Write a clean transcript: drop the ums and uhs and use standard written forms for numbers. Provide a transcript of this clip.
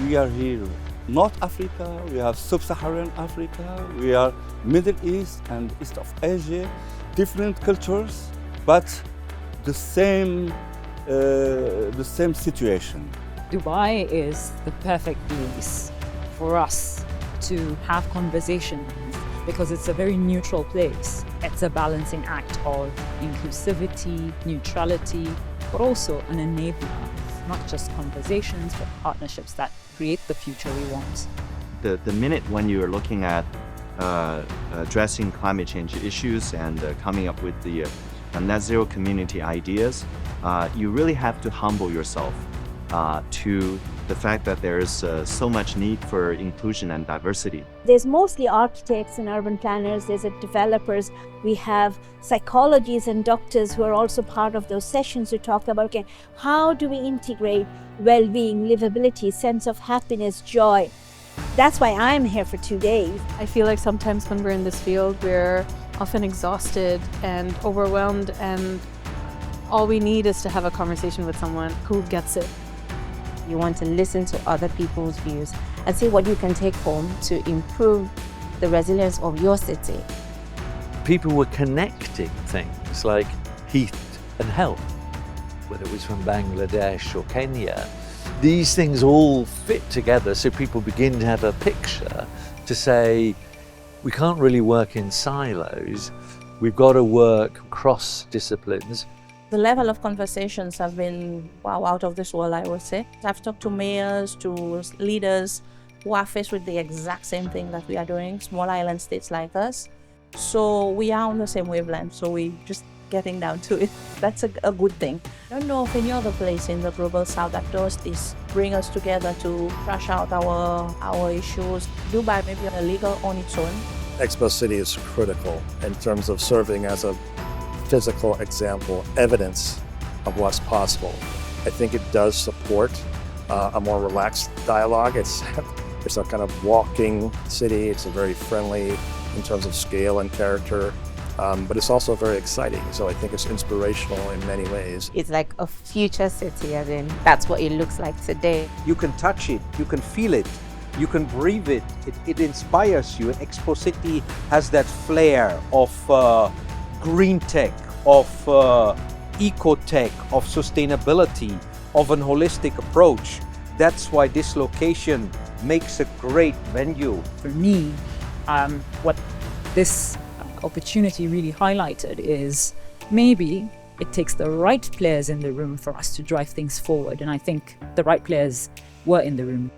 we are here North Africa, we have Sub-Saharan Africa, we are Middle East and East of Asia, different cultures, but the same situation. Dubai is the perfect place for us to have conversations because it's a very neutral place. It's a balancing act of inclusivity, neutrality, but also an enabler, not just conversations, but partnerships that create the future we want. The minute when you are looking at addressing climate change issues and coming up with the net zero community ideas, you really have to humble yourself to the fact that there is so much need for inclusion and diversity. There's mostly architects and urban planners, there's developers, we have psychologists and doctors who are also part of those sessions to talk about, okay, how do we integrate well-being, livability, sense of happiness, joy? That's why I'm here for 2 days. I feel like sometimes when we're in this field, we're often exhausted and overwhelmed, and all we need is to have a conversation with someone who gets it. You want to listen to other people's views and see what you can take home to improve the resilience of your city. People were connecting things like heat and health, whether it was from Bangladesh or Kenya. These things all fit together, so people begin to have a picture to say, we can't really work in silos. We've got to work across disciplines. The level of conversations have been, wow, out of this world, I would say. I've talked to mayors, to leaders who are faced with the exact same thing that we are doing, small island states like us. So we are on the same wavelength, so we're just getting down to it. That's a good thing. I don't know of any other place in the global south that does this, bring us together to thrash out our issues. Dubai may be illegal on its own. Expo City is critical in terms of serving as a physical example, evidence of what's possible. I think it does support a more relaxed dialogue. It's a kind of walking city. It's a very friendly in terms of scale and character, but it's also very exciting. So I think it's inspirational in many ways. It's like a future city, as in that's what it looks like today. You can touch it, you can feel it, you can breathe it. It inspires you. Expo City has that flair of green tech, of eco tech, of sustainability, of an holistic approach. That's why this location makes a great venue. For me, what this opportunity really highlighted is maybe it takes the right players in the room for us to drive things forward. And I think the right players were in the room.